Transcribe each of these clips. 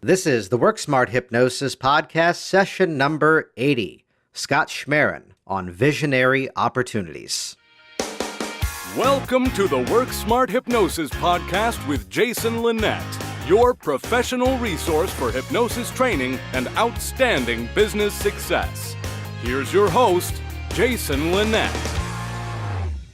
This is the Work Smart Hypnosis podcast, session number 80. Scott Schmaren on visionary opportunities. Welcome to the Work Smart Hypnosis podcast with Jason Linett, your professional resource for hypnosis training and outstanding business success. Here's your host, Jason Linett.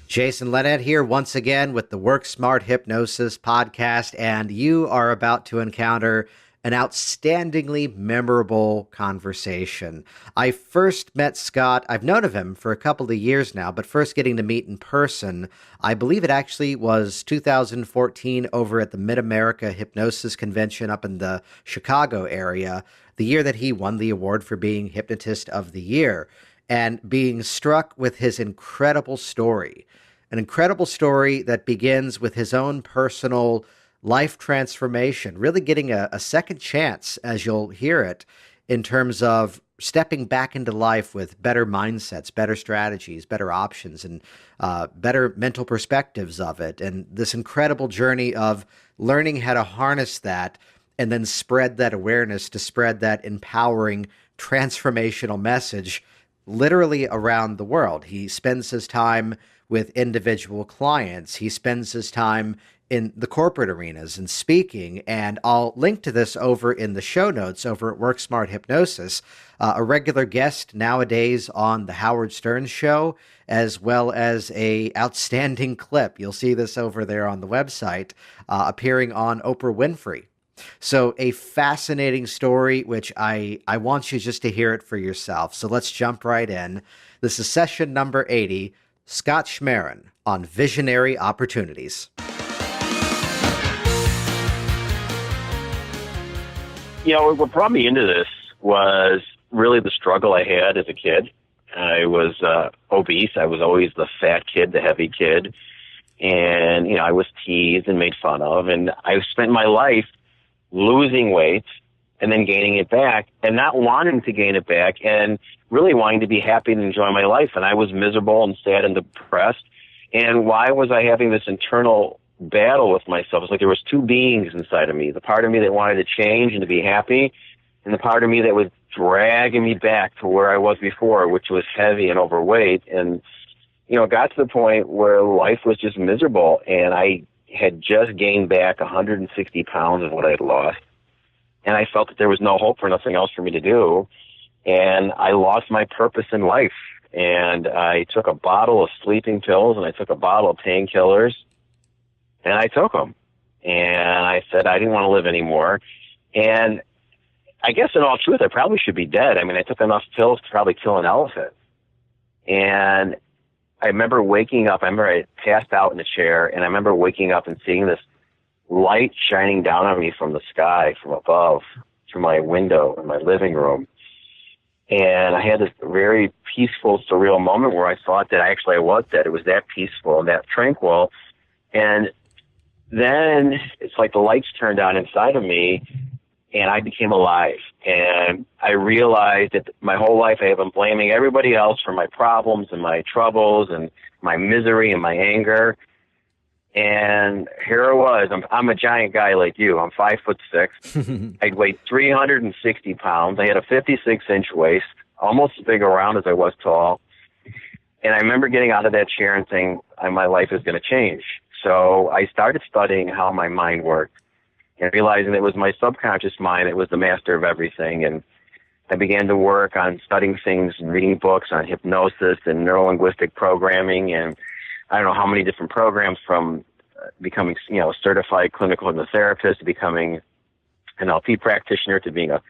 Jason Linett here once again with the Work Smart Hypnosis podcast, and you are about to encounter an outstandingly memorable conversation. I first met Scott, I've known of him for a couple of years now, but first getting to meet in person, I believe it actually was 2014 over at the Mid-America Hypnosis Convention up in the Chicago area, the year that he won the award for being Hypnotist of the Year, and being struck with his incredible story. An incredible story that begins with his own personal life transformation, really getting a second chance, as you'll hear it, in terms of stepping back into life with better mindsets, better strategies, better options, and better mental perspectives of it. And this incredible journey of learning how to harness that and then spread that awareness to spread that empowering, transformational message literally around the world. He spends his time with individual clients. He spends his time in the corporate arenas and speaking, and I'll link to this over in the show notes over at Work Smart Hypnosis, a regular guest nowadays on the Howard Stern show, as well as a outstanding clip. You'll see this over there on the website, appearing on Oprah Winfrey. So a fascinating story, which I want you just to hear it for yourself. So let's jump right in. This is session number 80, Scott Schmaren on visionary opportunities. You know, what brought me into this was really the struggle I had as a kid. I was obese. I was always the fat kid, the heavy kid. And, I was teased and made fun of. And I spent my life losing weight and then gaining it back and not wanting to gain it back and really wanting to be happy and enjoy my life. And I was miserable and sad and depressed. And why was I having this internal battle with myself? It's like there was two beings inside of me, the part of me that wanted to change and to be happy, and the part of me that was dragging me back to where I was before, which was heavy and overweight. And, it got to the point where life was just miserable, and I had just gained back 160 pounds of what I had lost, and I felt that there was no hope for nothing else for me to do, and I lost my purpose in life. And I took a bottle of sleeping pills, and I took a bottle of painkillers, and I took them. And I said I didn't want to live anymore. And I guess in all truth, I probably should be dead. I mean, I took enough pills to probably kill an elephant. And I remember waking up. I remember I passed out in a chair, and I remember waking up and seeing this light shining down on me from the sky, from above, through my window in my living room. And I had this very peaceful, surreal moment where I thought that I was dead. It was that peaceful and that tranquil. And then it's like the lights turned on inside of me, and I became alive. And I realized that my whole life I have been blaming everybody else for my problems and my troubles and my misery and my anger. And here I was. I'm a giant guy like you. I'm 5'6". I'd weighed 360 pounds. I had a 56-inch waist, almost as big around as I was tall. And I remember getting out of that chair and saying, my life is going to change. So I started studying how my mind worked and realizing it was my subconscious mind that was the master of everything. And I began to work on studying things and reading books on hypnosis and neurolinguistic programming, and I don't know how many different programs, from becoming, a certified clinical hypnotherapist to becoming an LP practitioner to being a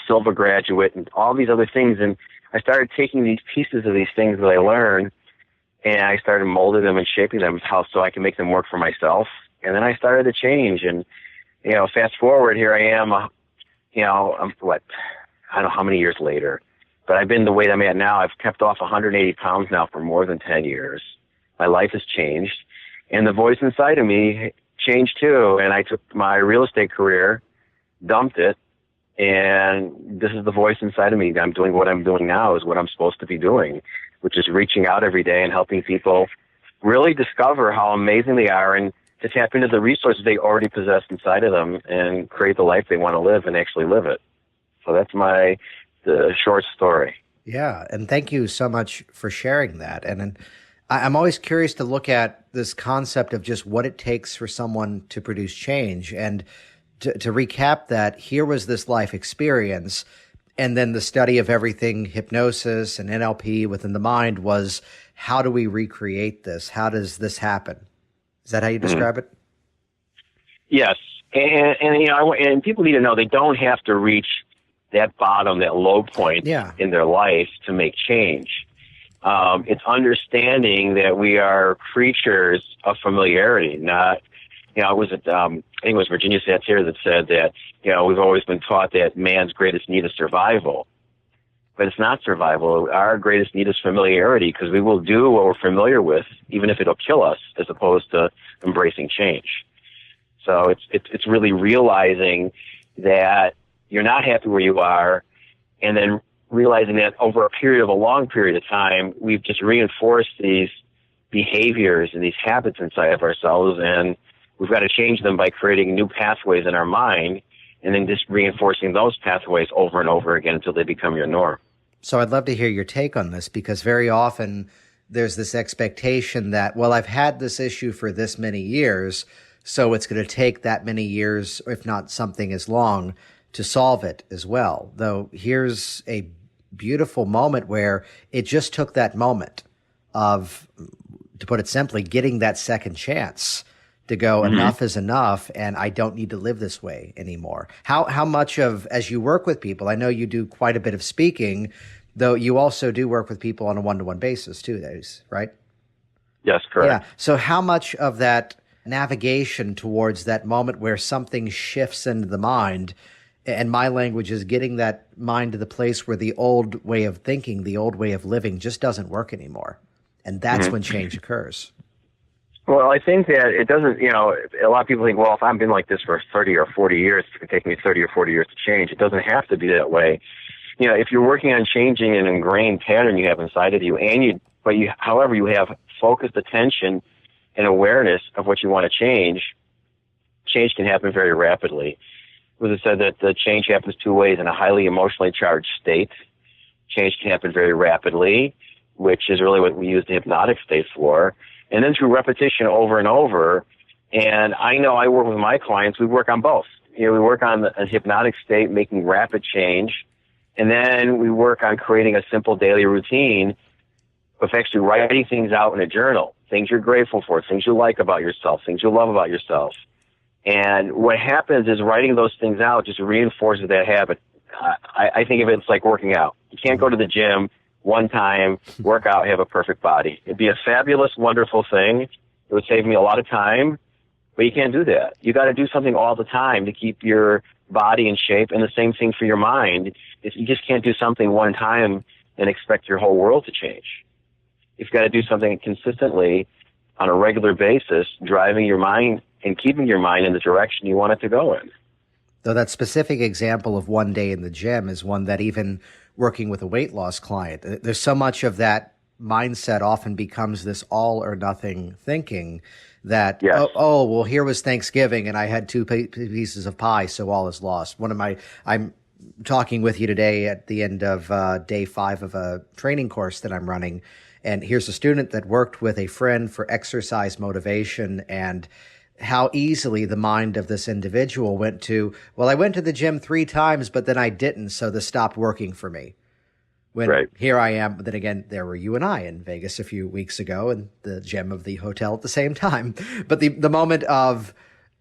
Silva graduate and all these other things. And I started taking these pieces of these things that I learned, and I started molding them and shaping them so I can make them work for myself. And then I started to change. And, fast forward, here I am, I don't know how many years later, but I've been the weight I'm at now. I've kept off 180 pounds now for more than 10 years. My life has changed. And the voice inside of me changed too. And I took my real estate career, dumped it, and this is the voice inside of me. I'm doing what I'm doing now is what I'm supposed to be doing, which is reaching out every day and helping people really discover how amazing they are and to tap into the resources they already possess inside of them and create the life they want to live and actually live it. So that's the short story. Yeah, and thank you so much for sharing that. And I'm always curious to look at this concept of just what it takes for someone to produce change. And to recap that, here was this life experience, and then the study of everything hypnosis and NLP within the mind was, how do we recreate this? How does this happen? Is that how you describe it? Yes, and and people need to know they don't have to reach that bottom, that low point in their life to make change. It's understanding that we are creatures of familiarity, not, I think it was Virginia Satir that said that, we've always been taught that man's greatest need is survival. But it's not survival. Our greatest need is familiarity, because we will do what we're familiar with, even if it'll kill us, as opposed to embracing change. So it's really realizing that you're not happy where you are, and then realizing that over a long period of time, we've just reinforced these behaviors and these habits inside of ourselves, and we've got to change them by creating new pathways in our mind, and then just reinforcing those pathways over and over again until they become your norm. So I'd love to hear your take on this, because very often there's this expectation that, well, I've had this issue for this many years, so it's going to take that many years, if not something as long, to solve it as well. Though here's a beautiful moment where it just took that moment of, to put it simply, getting that second chance to go, enough is enough, and I don't need to live this way anymore. How much of, as you work with people, I know you do quite a bit of speaking, though you also do work with people on a one-to-one basis too, right? Yes, correct. Yeah. So how much of that navigation towards that moment where something shifts into the mind, and my language is getting that mind to the place where the old way of thinking, the old way of living just doesn't work anymore. And that's when change occurs. Well, I think that it doesn't, a lot of people think, well, if I've been like this for 30 or 40 years, it's going to take me 30 or 40 years to change. It doesn't have to be that way. If you're working on changing an ingrained pattern you have inside of you, however, you have focused attention and awareness of what you want to change can happen very rapidly. It was said that the change happens two ways: in a highly emotionally charged state. Change can happen very rapidly, which is really what we use the hypnotic state for. And then through repetition over and over. And I know I work with my clients, we work on both. We work on a hypnotic state, making rapid change. And then we work on creating a simple daily routine of actually writing things out in a journal, things you're grateful for, things you like about yourself, things you love about yourself. And what happens is writing those things out just reinforces that habit. I think of it like working out. You can't go to the gym one time, work out, have a perfect body. It'd be a fabulous, wonderful thing. It would save me a lot of time, but you can't do that. You got to do something all the time to keep your body in shape, and the same thing for your mind. If you just can't do something one time and expect your whole world to change. You've got to do something consistently on a regular basis, driving your mind and keeping your mind in the direction you want it to go in. Though that specific example of one day in the gym is one that, even working with a weight loss client, there's so much of that mindset often becomes this all or nothing thinking that, yes. well, here was Thanksgiving and I had two pieces of pie, so all is lost. I'm talking with you today at the end of day 5 of a training course that I'm running. And here's a student that worked with a friend for exercise motivation, and how easily the mind of this individual went to, well, I went to the gym 3 times, but then I didn't, so this stopped working for me. When here I am, but then again, there were you and I in Vegas a few weeks ago in the gym of the hotel at the same time. But the moment of,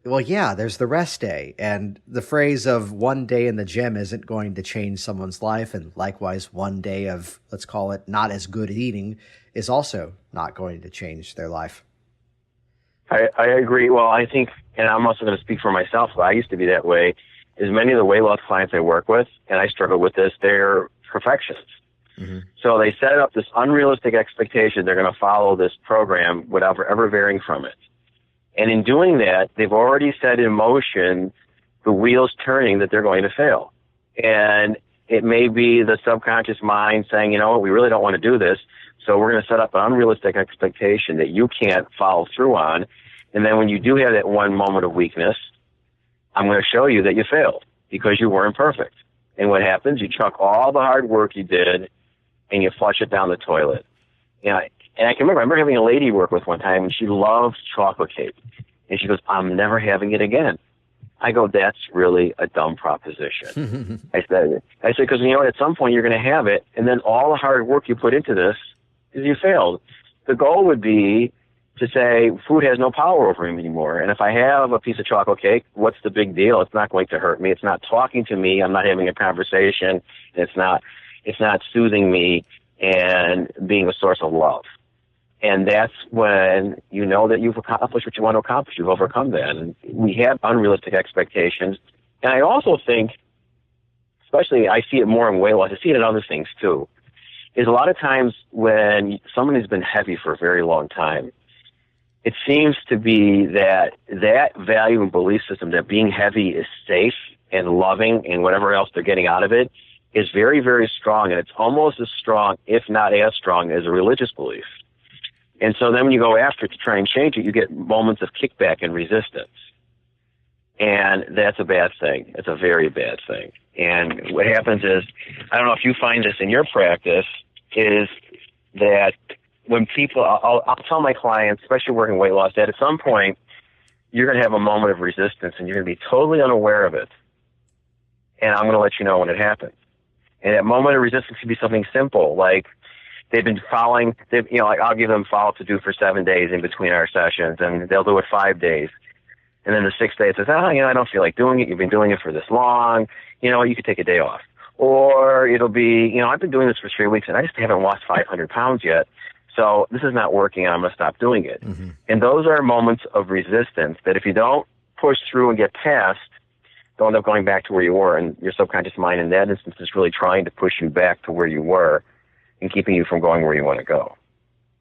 well, yeah, there's the rest day. And the phrase of one day in the gym isn't going to change someone's life. And likewise, one day of, let's call it, not as good eating is also not going to change their life. I agree. Well, I think, and I'm also going to speak for myself, but I used to be that way, is many of the weight loss clients I work with, and I struggle with this, they're perfectionists. Mm-hmm. So they set up this unrealistic expectation they're going to follow this program without ever varying from it. And in doing that, they've already set in motion the wheels turning that they're going to fail. And it may be the subconscious mind saying, you know what, we really don't want to do this, so we're going to set up an unrealistic expectation that you can't follow through on. And then when you do have that one moment of weakness, I'm going to show you that you failed because you weren't perfect. And what happens? You chuck all the hard work you did and you flush it down the toilet. And I can remember having a lady work with one time, and she loved chocolate cake. And she goes, I'm never having it again. I go, that's really a dumb proposition. I said, because you know what, at some point you're going to have it, and then all the hard work you put into this is you failed. The goal would be to say food has no power over me anymore. And if I have a piece of chocolate cake, what's the big deal? It's not going to hurt me. It's not talking to me. I'm not having a conversation. It's not soothing me and being a source of love. And that's when you know that you've accomplished what you want to accomplish. You've overcome that. And we have unrealistic expectations. And I also think, especially I see it more in weight loss, I see it in other things too, is a lot of times when someone has been heavy for a very long time, it seems to be that value and belief system that being heavy is safe and loving and whatever else they're getting out of it is very, very strong. And it's almost as strong, if not as strong, as a religious belief. And so then when you go after it to try and change it, you get moments of kickback and resistance. And that's a bad thing. It's a very bad thing. And what happens is, I don't know if you find this in your practice, is that when people, I'll tell my clients, especially working weight loss, that at some point you're going to have a moment of resistance and you're going to be totally unaware of it. And I'm going to let you know when it happens. And that moment of resistance can be something simple, like they've been following, like I'll give them follow-up to do for 7 days in between our sessions, and they'll do it 5 days. And then the 6th day it says, I don't feel like doing it. You've been doing it for this long. You know what, you could take a day off. Or it'll be, I've been doing this for 3 weeks and I just haven't lost 500 pounds yet. So this is not working and I'm going to stop doing it. Mm-hmm. And those are moments of resistance that if you don't push through and get past, they'll end up going back to where you were. And your subconscious mind in that instance is really trying to push you back to where you were and keeping you from going where you want to go.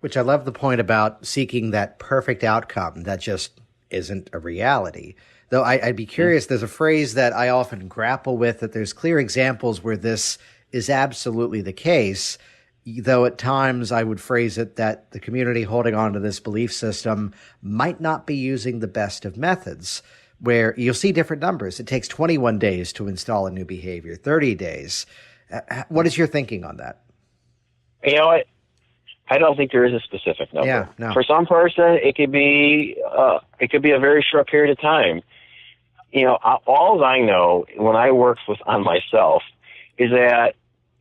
Which I love the point about seeking that perfect outcome that just isn't a reality. Though I'd be curious, there's a phrase that I often grapple with, that there's clear examples where this is absolutely the case, though at times I would phrase it that the community holding on to this belief system might not be using the best of methods, where you'll see different numbers. It takes 21 days to install a new behavior, 30 days. What is your thinking on that? You know what? I don't think there is a specific number. Yeah, no. For some person, it could be a very short period of time. All I know when I worked on myself is that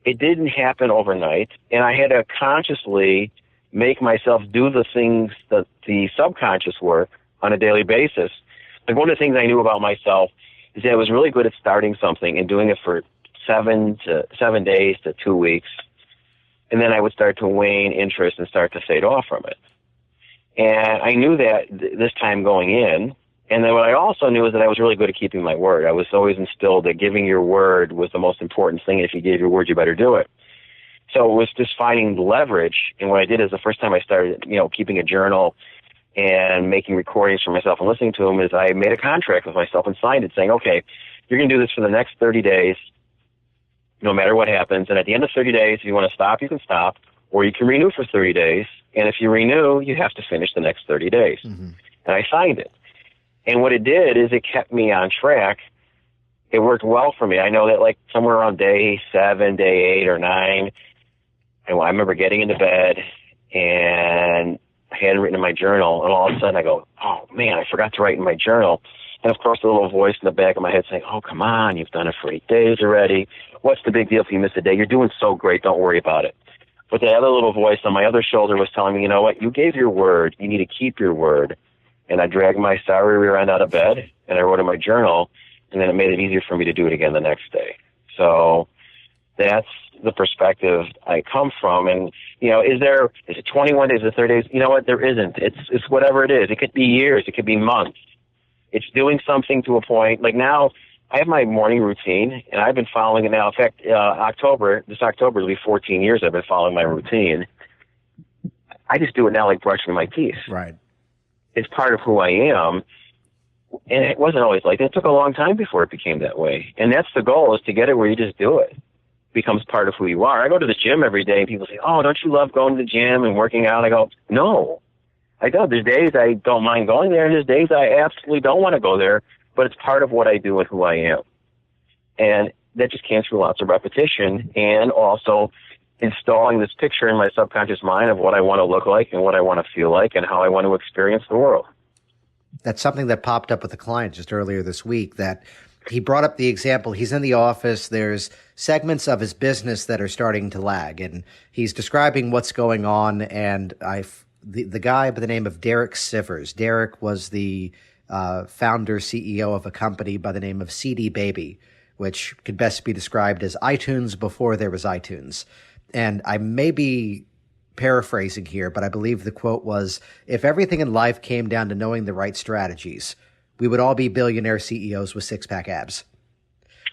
it didn't happen overnight, and I had to consciously make myself do the things, that the subconscious work, on a daily basis. Like, one of the things I knew about myself is that I was really good at starting something and doing it for 7 days to 2 weeks. And then I would start to wane interest and start to fade off from it. And I knew that this time going in. And then what I also knew is that I was really good at keeping my word. I was always instilled that giving your word was the most important thing. If you gave your word, you better do it. So it was just finding leverage. And what I did is, the first time I started, keeping a journal and making recordings for myself and listening to them, is I made a contract with myself and signed it saying, okay, you're going to do this for the next 30 days. No matter what happens. And at the end of 30 days, if you want to stop, you can stop, or you can renew for 30 days. And if you renew, you have to finish the next 30 days. Mm-hmm. And I signed it. And what it did is it kept me on track. It worked well for me. I know that, like, somewhere around day 7, day 8 or 9, and I remember getting into bed and I had it written in my journal, and all of a sudden I go, oh man, I forgot to write in my journal. And of course, the little voice in the back of my head saying, oh, come on, you've done it for 8 days already. What's the big deal if you miss a day? You're doing so great. Don't worry about it. But the other little voice on my other shoulder was telling me, you know what? You gave your word. You need to keep your word. And I dragged my sorry rear end out of bed, and I wrote in my journal, and then it made it easier for me to do it again the next day. So that's the perspective I come from. And, is it 21 days or 30 days? You know what? There isn't. It's whatever it is. It could be years. It could be months. It's doing something to a point. Like, now, I have my morning routine, and I've been following it now. In fact, this October will be 14 years I've been following my routine. I just do it now like brushing my teeth. Right. It's part of who I am, and it wasn't always like that. It took a long time before it became that way. And that's the goal, is to get it where you just do it. It becomes part of who you are. I go to the gym every day, and people say, oh, don't you love going to the gym and working out? I go, no. I don't. There's days I don't mind going there, and there's days I absolutely don't want to go there, but it's part of what I do and who I am. And that just came through lots of repetition and also installing this picture in my subconscious mind of what I want to look like and what I want to feel like and how I want to experience the world. That's something that popped up with a client just earlier this week, that he brought up the example. He's in the office. There's segments of his business that are starting to lag, and he's describing what's going on. And the guy by the name of Derek Sivers. Derek was the founder, CEO of a company by the name of CD Baby, which could best be described as iTunes before there was iTunes. And I may be paraphrasing here, but I believe the quote was, if everything in life came down to knowing the right strategies, we would all be billionaire CEOs with six-pack abs,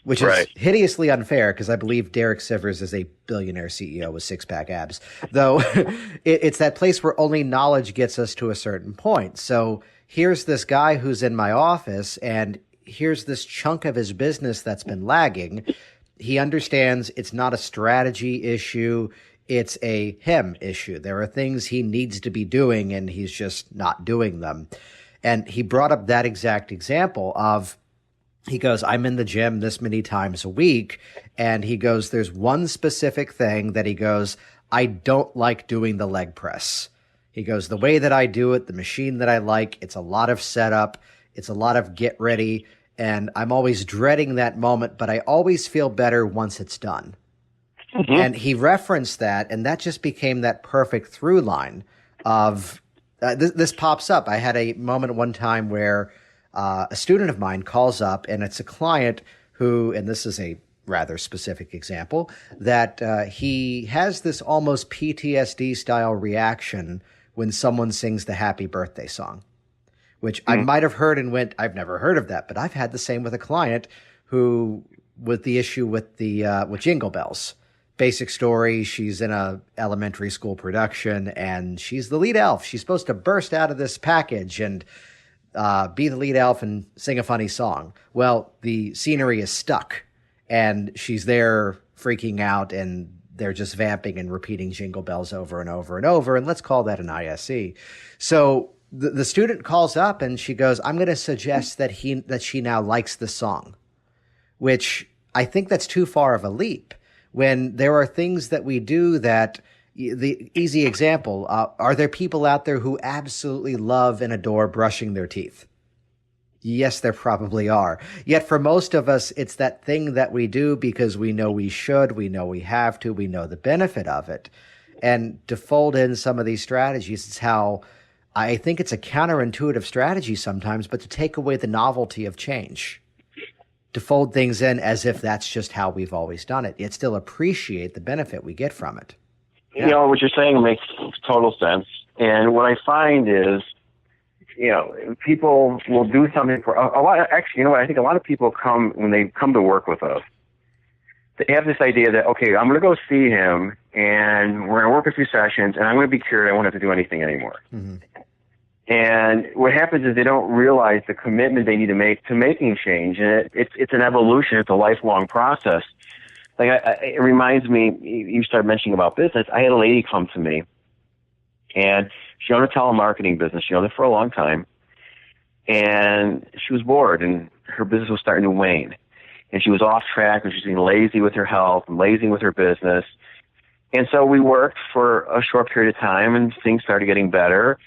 which is hideously unfair because I believe Derek Sivers is a billionaire CEO with six-pack abs, though it's that place where only knowledge gets us to a certain point. So here's this guy who's in my office, and here's this chunk of his business that's been lagging. He understands it's not a strategy issue. It's a him issue. There are things he needs to be doing, and he's just not doing them. And he brought up that exact example of, he goes, I'm in the gym this many times a week. And he goes, there's one specific thing that he goes, I don't like doing the leg press. He goes, the way that I do it, the machine that I like, it's a lot of setup. It's a lot of get ready. And I'm always dreading that moment, but I always feel better once it's done. Mm-hmm. And he referenced that, and that just became that perfect through line of this pops up. I had a moment one time where a student of mine calls up, and it's a client who, and this is a rather specific example, that he has this almost PTSD style reaction when someone sings the happy birthday song, which I might have heard and went, I've never heard of that. But I've had the same with a client who, with the issue with with Jingle Bells. Basic story, she's in a elementary school production, and she's the lead elf. She's supposed to burst out of this package and be the lead elf and sing a funny song. Well, the scenery is stuck, and she's there freaking out, and they're just vamping and repeating Jingle Bells over and over and over, and let's call that an ISE. So the student calls up, and she goes, I'm going to suggest that she now likes the song, which I think that's too far of a leap. When there are things that we do that, the easy example, are there people out there who absolutely love and adore brushing their teeth? Yes, there probably are. Yet for most of us, it's that thing that we do because we know we should, we know we have to, we know the benefit of it. And to fold in some of these strategies is how I think it's a counterintuitive strategy sometimes, but to take away the novelty of change. To fold things in as if that's just how we've always done it, yet still appreciate the benefit we get from it. Yeah. You know, what you're saying makes total sense. And what I find is, you know, people will do something for a lot. Actually, you know what? I think a lot of people when they come to work with us, they have this idea that, okay, I'm going to go see him and we're going to work a few sessions and I'm going to be cured. I won't have to do anything anymore. Mm-hmm. And what happens is they don't realize the commitment they need to make to making change. And it's an evolution. It's a lifelong process. Like it reminds me, you started mentioning about business. I had a lady come to me, and she owned a telemarketing business. She owned it for a long time. And she was bored, and her business was starting to wane. And she was off track, and she was being lazy with her health and lazy with her business. And so we worked for a short period of time, and things started getting better.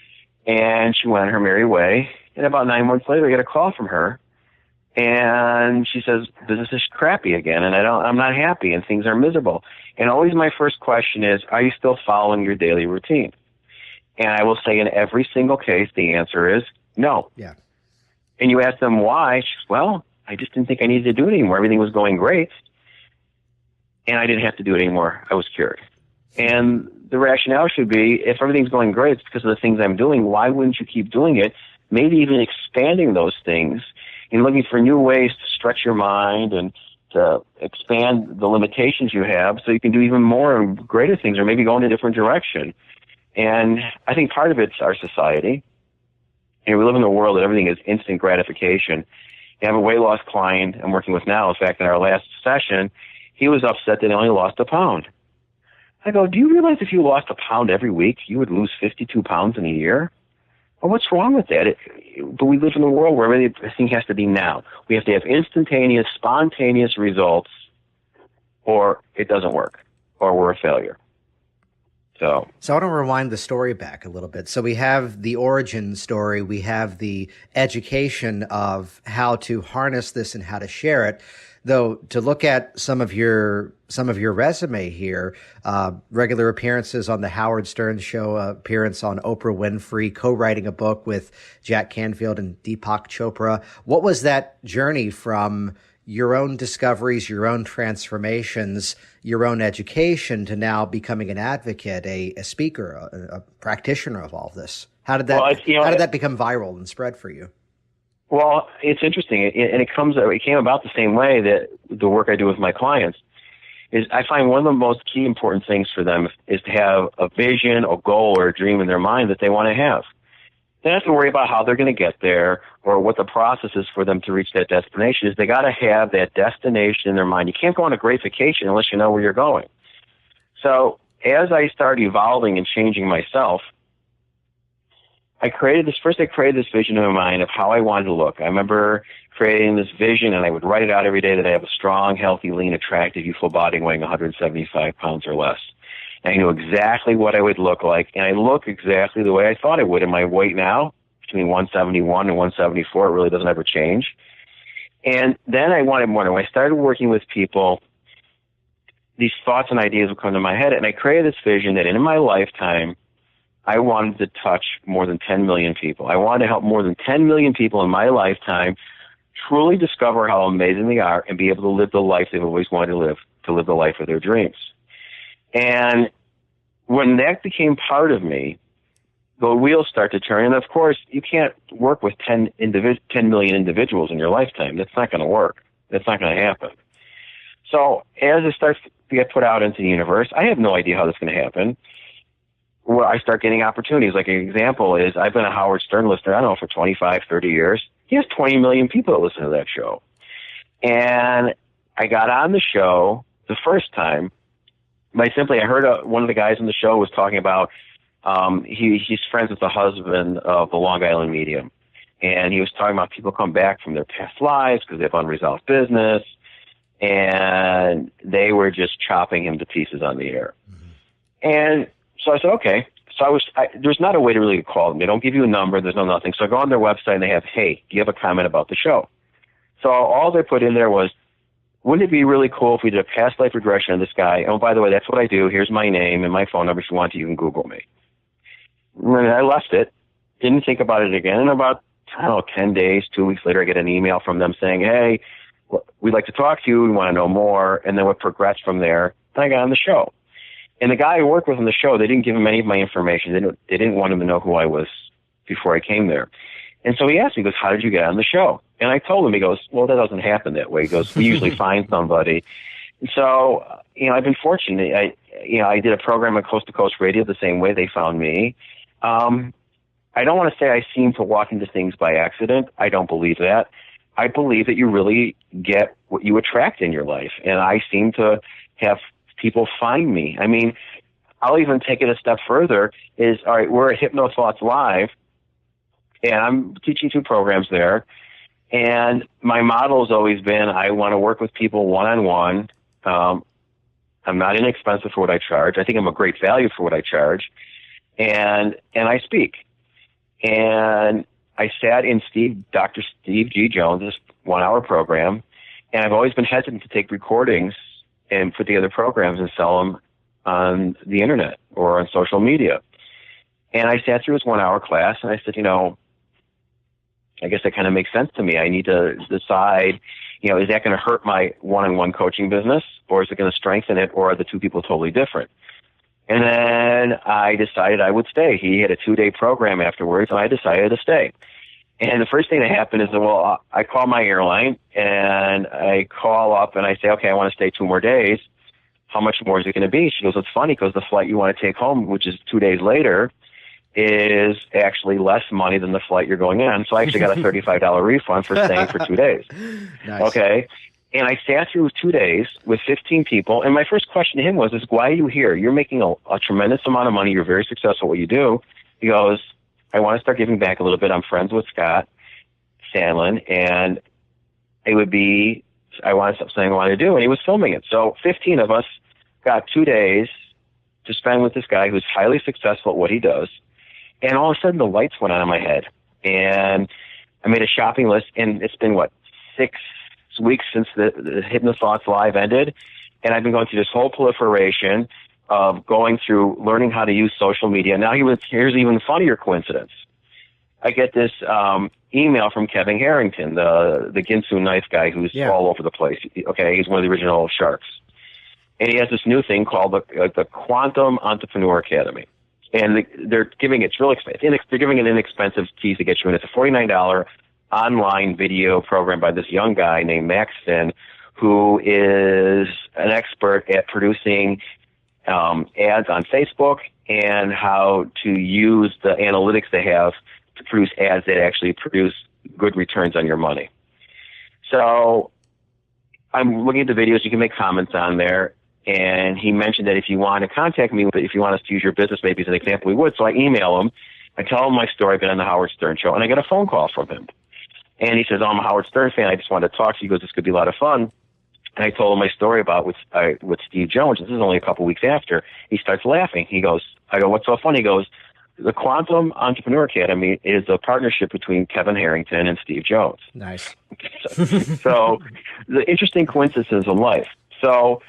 And she went on her merry way. And about 9 months later, I get a call from her. And she says, business is crappy again, and I'm not happy, and things are miserable. And always my first question is, are you still following your daily routine? And I will say in every single case, the answer is no. Yeah. And you ask them why. She says, well, I just didn't think I needed to do it anymore. Everything was going great. And I didn't have to do it anymore. I was cured. And the rationale should be, if everything's going great, it's because of the things I'm doing. Why wouldn't you keep doing it? Maybe even expanding those things and looking for new ways to stretch your mind and to expand the limitations you have so you can do even more and greater things, or maybe go in a different direction. And I think part of it's our society. You know, we live in a world that everything is instant gratification. You have a weight loss client I'm working with now. In fact, in our last session, he was upset that he only lost a pound. I go, do you realize if you lost a pound every week, you would lose 52 pounds in a year? Well, what's wrong with that? But we live in a world where everything has to be now. We have to have instantaneous, spontaneous results, or it doesn't work, or we're a failure. So I want to rewind the story back a little bit. So we have the origin story, we have the education of how to harness this and how to share it. Though to look at some of your resume here, regular appearances on the Howard Stern Show, appearance on Oprah Winfrey, co-writing a book with Jack Canfield and Deepak Chopra. What was that journey from your own discoveries, your own transformations, your own education to now becoming an advocate, a speaker, a practitioner of all of this? How did that how did that become viral and spread for you? Well, it's interesting, and it came about the same way that the work I do with my clients is I find one of the most key important things for them is to have a vision, a goal, or a dream in their mind that they want to have. They don't have to worry about how they're going to get there or what the process is for them to reach that destination. Is they got to have that destination in their mind. You can't go on a great vacation unless you know where you're going. So as I started evolving and changing myself, I created this vision in my mind of how I wanted to look. I remember creating this vision, and I would write it out every day that I have a strong, healthy, lean, attractive, youthful body weighing 175 pounds or less. And I knew exactly what I would look like, and I look exactly the way I thought I would. And my weight now, between 171 and 174, it really doesn't ever change. And then I wanted more. When I started working with people, these thoughts and ideas would come to my head, and I created this vision that in my lifetime, I wanted to touch more than 10 million people. I wanted to help more than 10 million people in my lifetime truly discover how amazing they are and be able to live the life they've always wanted to live the life of their dreams. And when that became part of me, the wheels start to turn. And of course, you can't work with 10 million individuals in your lifetime. That's not going to work. That's not going to happen. So as it starts to get put out into the universe, I have no idea how that's going to happen. Well, I start getting opportunities. Like an example is I've been a Howard Stern listener, I don't know, for 25, 30 years. He has 20 million people that listen to that show. And I got on the show the first time by simply, I heard one of the guys on the show was talking about, he's friends with the husband of the Long Island medium. And he was talking about people come back from their past lives because they have unresolved business. And they were just chopping him to pieces on the air. Mm-hmm. And so I said, okay. So there's not a way to really call them. They don't give you a number. There's no nothing. So I go on their website and they have, hey, do you have a comment about the show? So all they put in there was, wouldn't it be really cool if we did a past life regression of this guy? Oh, by the way, that's what I do. Here's my name and my phone number. If you want to, you can Google me. And I left it. Didn't think about it again. And about, 10 days, 2 weeks later, I get an email from them saying, hey, we'd like to talk to you. We want to know more. And then we progressed from there. Then I got on the show. And the guy I worked with on the show, they didn't give him any of my information. They didn't want him to know who I was before I came there. And so he asked me, he goes, how did you get on the show? And I told him, he goes, well, that doesn't happen that way. He goes, we usually find somebody. And so, I've been fortunate. I did a program on Coast to Coast Radio the same way they found me. I don't want to say I seem to walk into things by accident. I don't believe that. I believe that you really get what you attract in your life. And I seem to have people find me. I mean, I'll even take it a step further is, all right, we're at Hypno Thoughts Live, and I'm teaching 2 programs there. And my model has always been, I want to work with people one-on-one. I'm not inexpensive for what I charge. I think I'm a great value for what I charge. And I speak. And I sat in Dr. Steve G. Jones' 1-hour program, and I've always been hesitant to take recordings and put together programs and sell them on the internet or on social media. And I sat through his 1-hour class, and I said, I guess that kind of makes sense to me. I need to decide, is that going to hurt my one-on-one coaching business, or is it going to strengthen it, or are the 2 people totally different? And then I decided I would stay. He had a 2-day program afterwards, and I decided to stay. And the first thing that happened is, I call my airline, and I call up, and I say, okay, I want to stay 2 more days. How much more is it going to be? She goes, it's funny because the flight you want to take home, which is 2 days later, is actually less money than the flight you're going on. So I actually got a $35 refund for staying for 2 days. Nice. Okay. And I sat through 2 days with 15 people. And my first question to him was, why are you here? You're making a tremendous amount of money. You're very successful at what you do. He goes, I want to start giving back a little bit. I'm friends with Scott Sandlin, and it would be, I wanted something I wanted to do, and he was filming it. So 15 of us got 2 days to spend with this guy who's highly successful at what he does. And all of a sudden the lights went on in my head, and I made a shopping list, and it's been, 6 weeks since the Hypnothoughts Live ended. And I've been going through this whole proliferation of going through learning how to use social media. Now here's an even funnier coincidence. I get this email from Kevin Harrington, the Ginsu knife guy who's all over the place. Okay, he's one of the original sharks. And he has this new thing called the Quantum Entrepreneur Academy. And they're giving it's really expensive. They're giving an inexpensive fees to get you in. It's a $49 online video program by this young guy named Max Finn, who is an expert at producing ads on Facebook and how to use the analytics they have to produce ads that actually produce good returns on your money. So I'm looking at the videos. You can make comments on there. And he mentioned that if you want to contact me, if you want us to use your business, maybe as an example, we would. So I email him. I tell him my story. I've been on the Howard Stern show. And I get a phone call from him. And he says, I'm a Howard Stern fan. I just wanted to talk to you. He goes, this could be a lot of fun. And I told him my story about with Steve Jones. This is only a couple weeks after. He starts laughing. I go, what's so funny? He goes, the Quantum Entrepreneur Academy is a partnership between Kevin Harrington and Steve Jones. Nice. So the interesting coincidences in life. So,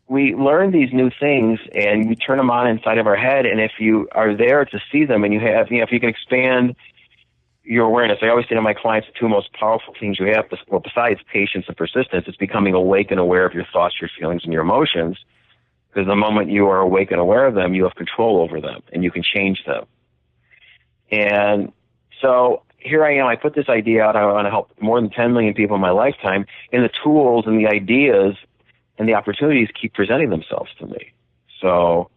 we learn these new things and we turn them on inside of our head. And if you are there to see them and you have, if you can expand your awareness, I always say to my clients, the two most powerful things you have, besides patience and persistence, is becoming awake and aware of your thoughts, your feelings, and your emotions. Because the moment you are awake and aware of them, you have control over them and you can change them. And so here I am. I put this idea out. I want to help more than 10 million people in my lifetime. And the tools and the ideas and the opportunities keep presenting themselves to me. So,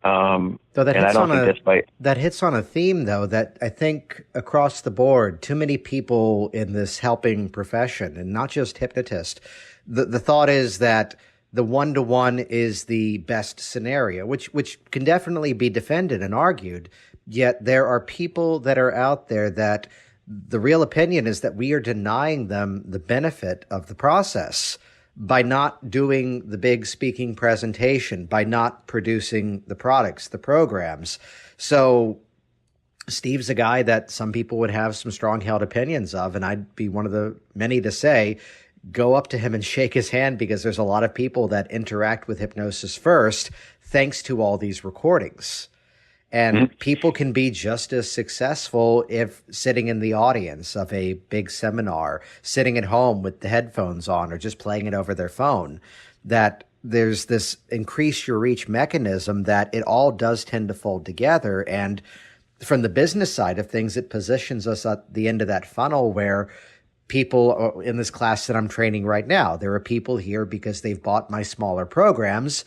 that hits on a theme, though, that I think across the board, too many people in this helping profession, and not just hypnotists, the thought is that the one-to-one is the best scenario, which can definitely be defended and argued. Yet there are people that are out there that the real opinion is that we are denying them the benefit of the process by not doing the big speaking presentation, by not producing the products, the programs. So Steve's a guy that some people would have some strong held opinions of, and I'd be one of the many to say, go up to him and shake his hand, because there's a lot of people that interact with hypnosis first, thanks to all these recordings. And people can be just as successful if sitting in the audience of a big seminar, sitting at home with the headphones on, or just playing it over their phone, that there's this increase your reach mechanism that it all does tend to fold together. And from the business side of things, it positions us at the end of that funnel where people in this class that I'm training right now, there are people here because they've bought my smaller programs,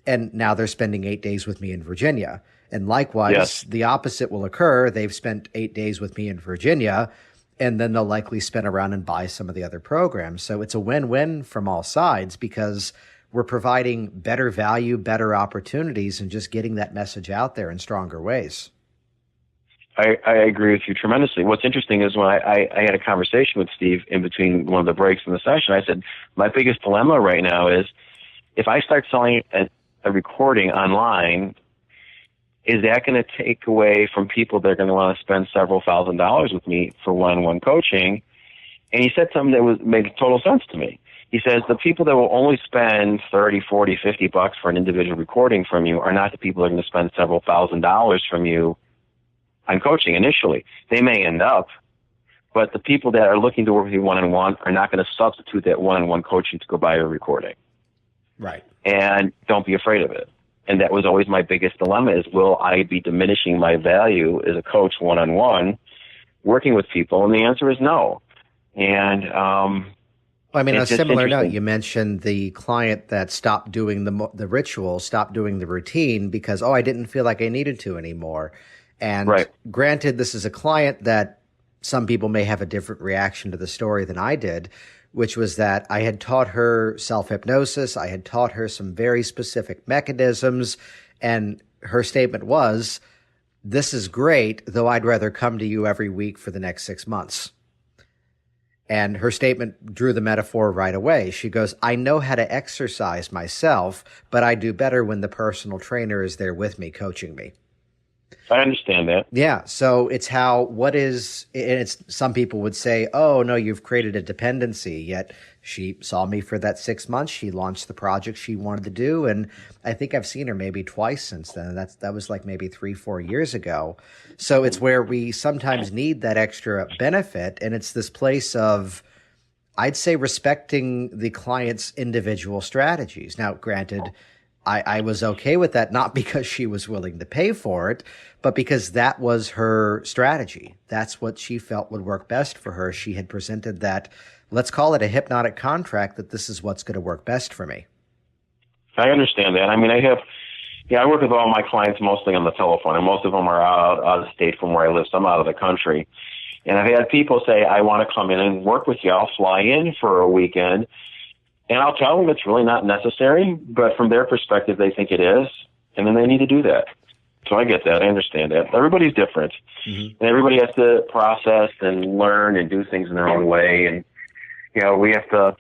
and now they're spending 8 days with me in Virginia. And likewise, the opposite will occur. They've spent 8 days with me in Virginia, and then they'll likely spin around and buy some of the other programs. So it's a win-win from all sides, because we're providing better value, better opportunities, and just getting that message out there in stronger ways. I agree with you tremendously. What's interesting is when I had a conversation with Steve in between one of the breaks in the session, I said, my biggest dilemma right now is if I start selling a recording online, is that going to take away from people that are going to want to spend several $1,000s with me for one-on-one coaching? And he said something that made total sense to me. He says the people that will only spend $30, $40, $50 for an individual recording from you are not the people that are going to spend several $1,000s from you on coaching initially. They may end up, but the people that are looking to work with you one-on-one are not going to substitute that one-on-one coaching to go buy a recording. Right. And don't be afraid of it. And that was always my biggest dilemma, is will I be diminishing my value as a coach one-on-one working with people? And the answer is no. And I mean, on a similar note, you mentioned the client that stopped doing the ritual, stopped doing the routine because, I didn't feel like I needed to anymore. And granted, this is a client that some people may have a different reaction to the story than I did, which was that I had taught her self-hypnosis. I had taught her some very specific mechanisms. And her statement was, This is great, though I'd rather come to you every week for the next 6 months. And her statement drew the metaphor right away. She goes, I know how to exercise myself, but I do better when the personal trainer is there with me, coaching me. I understand that. Yeah. So it's some people would say, oh, no, you've created a dependency. Yet she saw me for that 6 months. She launched the project she wanted to do. And I think I've seen her maybe twice since then. That was like maybe 3-4 years ago. So it's where we sometimes need that extra benefit. And it's this place of, I'd say, respecting the client's individual strategies. Now, granted, I was okay with that, not because she was willing to pay for it, but because that was her strategy. That's what she felt would work best for her. She had presented that, let's call it a hypnotic contract, that this is what's going to work best for me. I understand that. I mean, I work with all my clients mostly on the telephone, and most of them are out of state from where I live. Some out of the country. And I've had people say, I want to come in and work with you. I'll fly in for a weekend. And I'll tell them it's really not necessary, but from their perspective, they think it is, and then they need to do that. So I get that. I understand that. Everybody's different, and everybody has to process and learn and do things in their own way. And, we have to,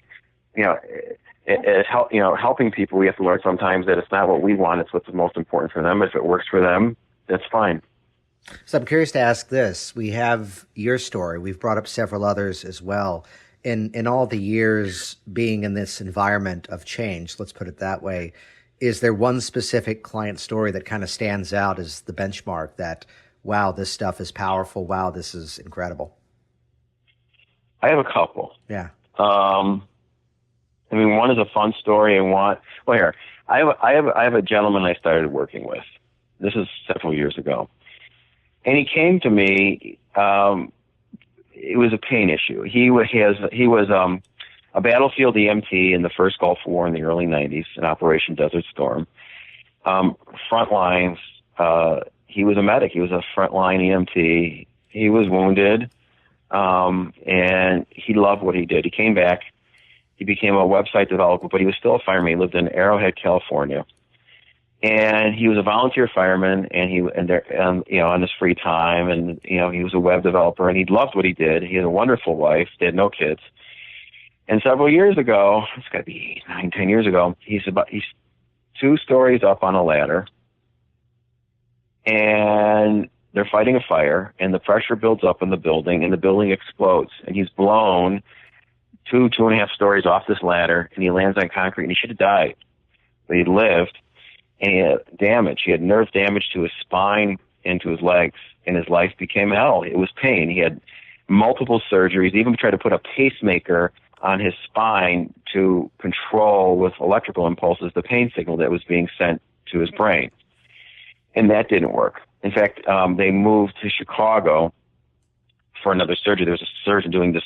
helping people, we have to learn sometimes that it's not what we want, it's what's most important for them. If it works for them, that's fine. So I'm curious to ask this. We have your story. We've brought up several others as well. In all the years being in this environment of change, let's put it that way, is there one specific client story that kind of stands out as the benchmark that, wow, this stuff is powerful. Wow, this is incredible? I have a couple. Yeah. One is a fun story, and I have a gentleman I started working with. This is several years ago, and he came to me. It was a pain issue. He was a battlefield EMT in the first Gulf War in the early 90s, in Operation Desert Storm. Front lines. He was a medic. He was a frontline EMT. He was wounded, and he loved what he did. He came back. He became a website developer, but he was still a fireman. He lived in Arrowhead, California. And he was a volunteer fireman, on his free time, and he was a web developer, and he loved what he did. He had a wonderful wife. They had no kids. And several years ago, it's got to be 9-10 years ago, he's 2 stories up on a ladder, and they're fighting a fire, and the pressure builds up in the building, and the building explodes, and he's blown 2.5 stories off this ladder, and he lands on concrete, and he should have died, but he lived. And he had damage. He had nerve damage to his spine and to his legs, and his life became hell. It was pain. He had multiple surgeries, even tried to put a pacemaker on his spine to control with electrical impulses the pain signal that was being sent to his brain. And that didn't work. In fact, they moved to Chicago for another surgery. There was a surgeon doing this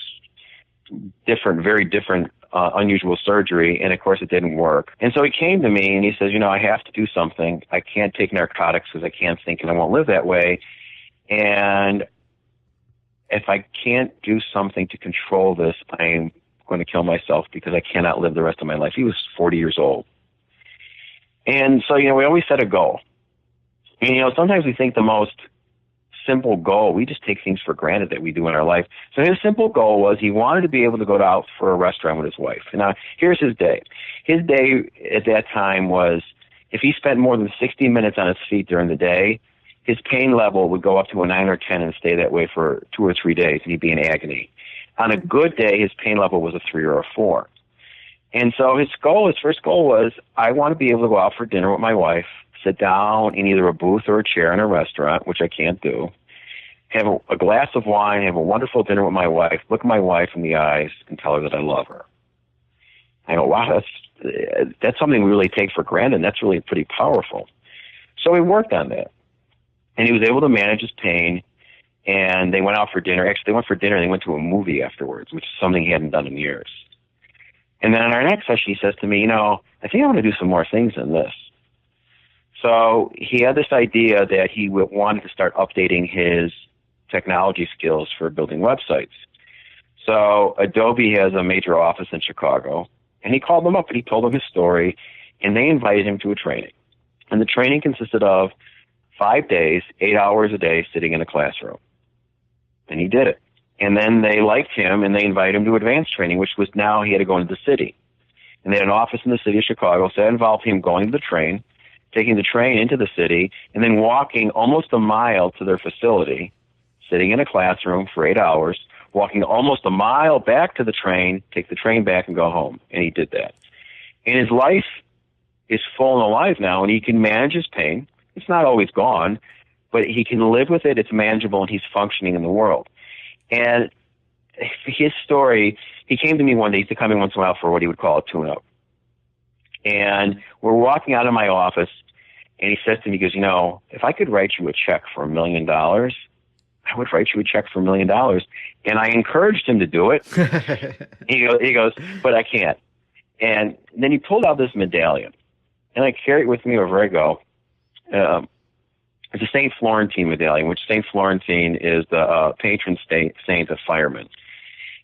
very different unusual surgery, and of course it didn't work. And so he came to me and he says, I have to do something. I can't take narcotics because I can't think and I won't live that way. And if I can't do something to control this, I'm going to kill myself because I cannot live the rest of my life. He was 40 years old. And so, we always set a goal. And, sometimes we think the most simple goal, we just take things for granted that we do in our life. So his simple goal was he wanted to be able to go out for a restaurant with his wife. Now, here's his day. His day at that time was, if he spent more than 60 minutes on his feet during the day, his pain level would go up to a 9 or 10 and stay that way for 2 or 3 days, and he'd be in agony. On a good day, his pain level was a 3 or a 4. And so his first goal was, I want to be able to go out for dinner with my wife, sit down in either a booth or a chair in a restaurant, which I can't do, have a glass of wine, have a wonderful dinner with my wife, look my wife in the eyes, and tell her that I love her. I go, wow, that's something we really take for granted, and that's really pretty powerful. So we worked on that, and he was able to manage his pain, and they went out for dinner. Actually, they went for dinner, and they went to a movie afterwards, which is something he hadn't done in years. And then on our next session, he says to me, I think I want to do some more things than this. So he had this idea that he wanted to start updating his technology skills for building websites. So Adobe has a major office in Chicago, and he called them up and he told them his story, and they invited him to a training. And the training consisted of 5 days, 8 hours a day, sitting in a classroom. And he did it. And then they liked him, and they invited him to advanced training, which was now he had to go into the city. And they had an office in the city of Chicago, so that involved him going to the train, taking the train into the city, and then walking almost a mile to their facility, sitting in a classroom for 8 hours, walking almost a mile back to the train, take the train back, and go home. And he did that. And his life is full and alive now, and he can manage his pain. It's not always gone, but he can live with it. It's manageable, and he's functioning in the world. And his story, he came to me one day. He used to come in once in a while for what he would call a tune-up. And we're walking out of my office, and he says to me, he goes, if I could write you a check for $1 million, I would write you a check for $1 million. And I encouraged him to do it. He goes, but I can't. And then he pulled out this medallion, and I carry it with me wherever I go. It's a St. Florentine medallion, which St. Florentine is the patron saint of firemen.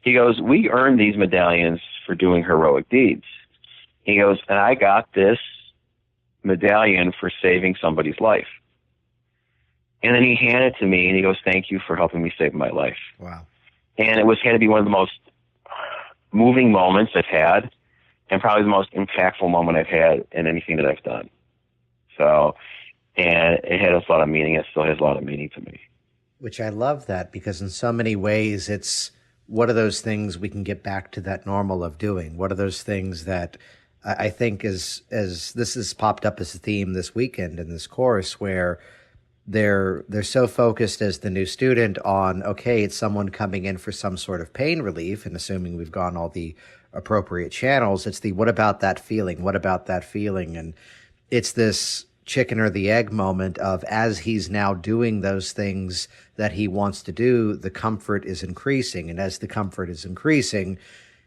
He goes, we earned these medallions for doing heroic deeds. He goes, and I got this medallion for saving somebody's life. And then he handed it to me, and he goes, thank you for helping me save my life. Wow. And it had to be one of the most moving moments I've had, and probably the most impactful moment I've had in anything that I've done. So, and it had a lot of meaning. It still has a lot of meaning to me. Which I love that, because in so many ways, it's what are those things we can get back to that normal of doing? What are those things that I think as this has popped up as a theme this weekend in this course, where they're so focused as the new student on, okay, it's someone coming in for some sort of pain relief, and assuming we've gone all the appropriate channels, it's the what about that feeling? What about that feeling? And it's this chicken or the egg moment of, as he's now doing those things that he wants to do, the comfort is increasing. And as the comfort is increasing,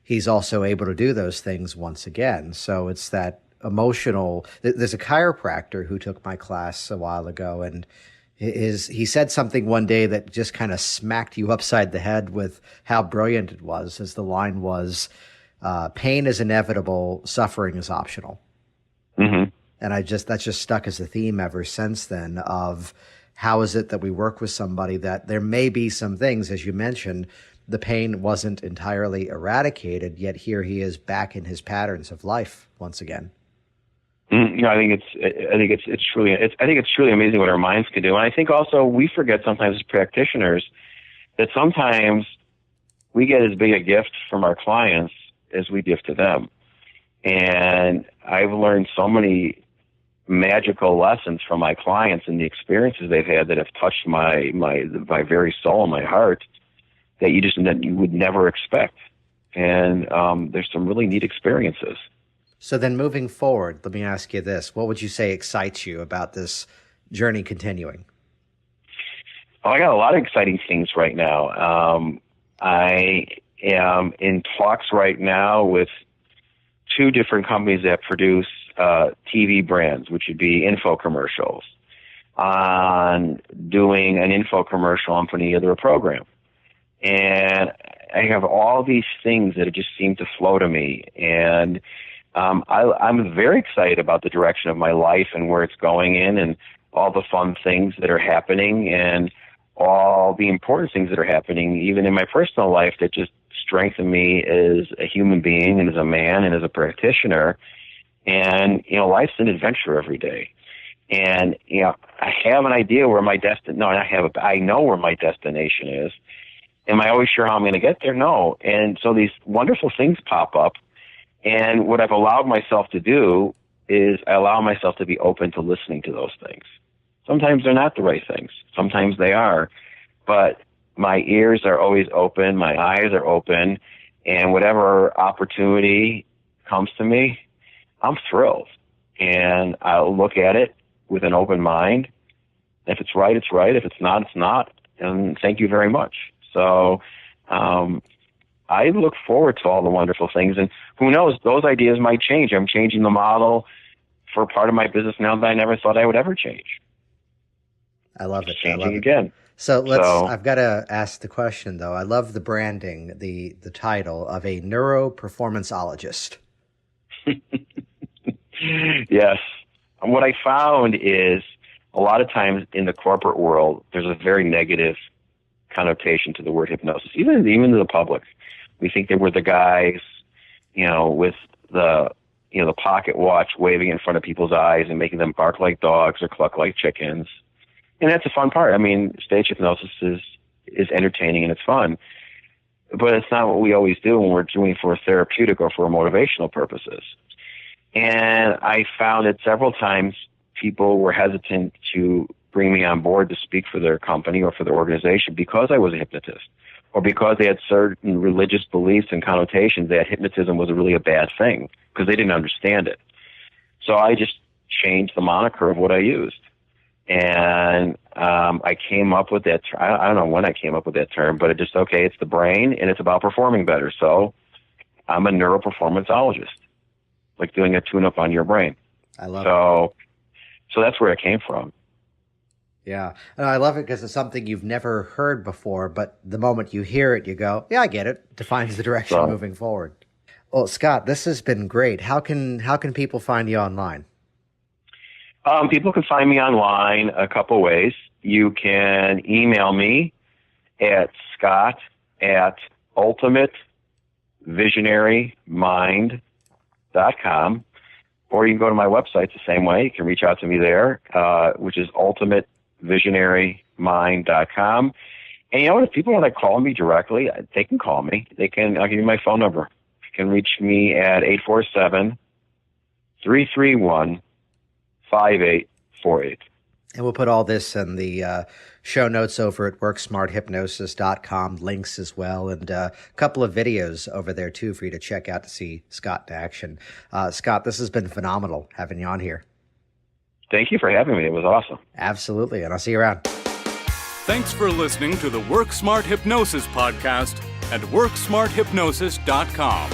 he's also able to do those things once again. So it's that emotional. There's a chiropractor who took my class a while ago, and he said something one day that just kind of smacked you upside the head with how brilliant it was, as the line was, pain is inevitable, suffering is optional. Mm-hmm. And that's just stuck as a theme ever since then, of how is it that we work with somebody that there may be some things, as you mentioned, the pain wasn't entirely eradicated, yet here he is back in his patterns of life once again. I think it's truly amazing what our minds can do. And I think also we forget sometimes as practitioners that sometimes we get as big a gift from our clients as we give to them. And I've learned so many magical lessons from my clients and the experiences they've had that have touched my very soul and my heart that you would never expect. And there's some really neat experiences. So then moving forward, let me ask you this. What would you say excites you about this journey continuing? Oh, I got a lot of exciting things right now. I am in talks right now with 2 different companies that produce TV brands, which would be info commercials, on doing an info commercial on either a program. And I have all these things that just seem to flow to me. And I'm very excited about the direction of my life and where it's going in, and all the fun things that are happening, and all the important things that are happening, even in my personal life, that just strengthen me as a human being and as a man and as a practitioner. And, life's an adventure every day. And, I have an idea where my I know where my destination is. Am I always sure how I'm going to get there? No. And so these wonderful things pop up. And what I've allowed myself to do is I allow myself to be open to listening to those things. Sometimes they're not the right things. Sometimes they are. But my ears are always open. My eyes are open. And whatever opportunity comes to me, I'm thrilled. And I'll look at it with an open mind. If it's right, it's right. If it's not, it's not. And thank you very much. So I look forward to all the wonderful things. And who knows, those ideas might change. I'm changing the model for part of my business now that I never thought I would ever change. I love it. It's changing again. So I've got to ask the question, though. I love the branding, the title of a neuroperformanceologist. Yes. And what I found is a lot of times in the corporate world, there's a very negative connotation to the word hypnosis, even to the public. We think that we're the guys, with the pocket watch waving in front of people's eyes and making them bark like dogs or cluck like chickens. And that's a fun part. I mean, stage hypnosis is entertaining and it's fun, but it's not what we always do when we're doing it for therapeutic or for motivational purposes. And I found that several times people were hesitant to bring me on board to speak for their company or for their organization because I was a hypnotist, or because they had certain religious beliefs and connotations that hypnotism was really a bad thing because they didn't understand it. So I just changed the moniker of what I used. And I came up with that. I don't know when I came up with that term, but it's the brain and it's about performing better. So I'm a neuroperformanceologist, like doing a tune-up on your brain. I love it. So that's where it came from. Yeah. And I love it because it's something you've never heard before, but the moment you hear it, you go, yeah, I get it. It defines the direction moving forward. Well, Scott, this has been great. How can people find you online? People can find me online a couple ways. You can email me at scott@ultimatevisionarymind.com, or you can go to my website the same way. You can reach out to me there, which is ultimatevisionarymind.com. And if people want to call me directly, they can call me. I'll give you my phone number. You can reach me at 847-331-5848. And we'll put all this in the show notes over at worksmarthypnosis.com, links as well, and a couple of videos over there too for you to check out to see Scott in action. Scott, this has been phenomenal having you on here. Thank you for having me. It was awesome. Absolutely, and I'll see you around. Thanks for listening to the Work Smart Hypnosis podcast at worksmarthypnosis.com.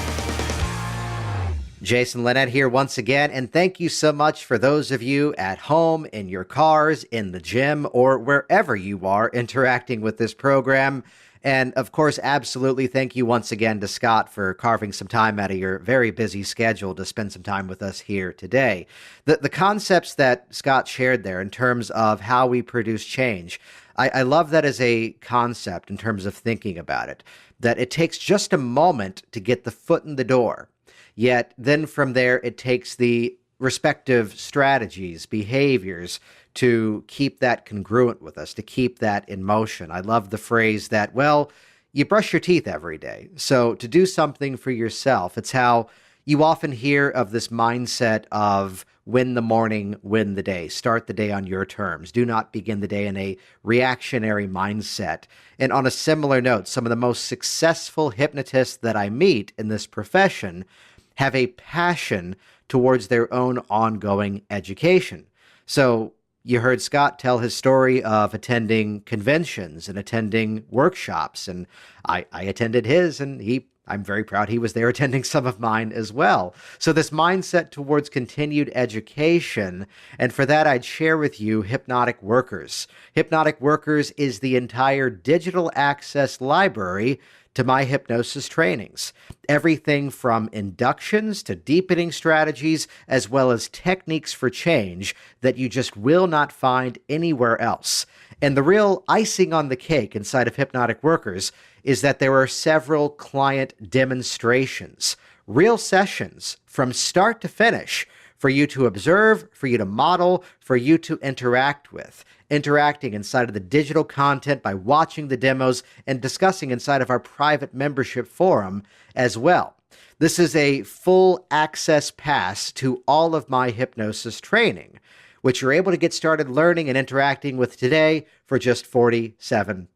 Jason Linett here once again, and thank you so much for those of you at home, in your cars, in the gym, or wherever you are interacting with this program. And of course, absolutely thank you once again to Scott for carving some time out of your very busy schedule to spend some time with us here today. The concepts that Scott shared there in terms of how we produce change, I love that as a concept in terms of thinking about it, that it takes just a moment to get the foot in the door. Yet then from there, it takes the respective strategies, behaviors to keep that congruent with us, to keep that in motion. I love the phrase that, well, you brush your teeth every day. So to do something for yourself, it's how you often hear of this mindset of win the morning, win the day, start the day on your terms. Do not begin the day in a reactionary mindset. And on a similar note, some of the most successful hypnotists that I meet in this profession have a passion towards their own ongoing education. So you heard Scott tell his story of attending conventions and attending workshops, and I attended his, and I'm very proud he was there attending some of mine as well. So this mindset towards continued education, and for that I'd share with you Hypnotic Workers. Hypnotic Workers is the entire digital access library to my hypnosis trainings. Everything from inductions to deepening strategies, as well as techniques for change that you just will not find anywhere else. And the real icing on the cake inside of Hypnotic Workers is that there are several client demonstrations, real sessions from start to finish for you to observe, for you to model, for you to interact with. Interacting inside of the digital content by watching the demos and discussing inside of our private membership forum as well. This is a full access pass to all of my hypnosis training, which you're able to get started learning and interacting with today for just $47.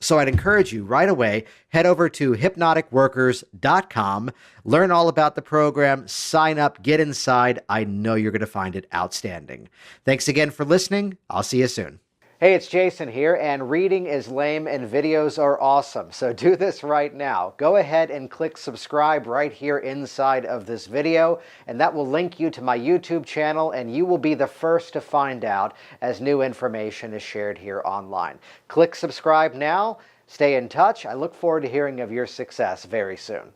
So I'd encourage you right away, head over to hypnoticworkers.com, learn all about the program, sign up, get inside. I know you're going to find it outstanding. Thanks again for listening. I'll see you soon. Hey, it's Jason here, and reading is lame and videos are awesome. So do this right now. Go ahead and click subscribe right here inside of this video, and that will link you to my YouTube channel, and you will be the first to find out as new information is shared here online. Click subscribe now. Stay in touch. I look forward to hearing of your success very soon.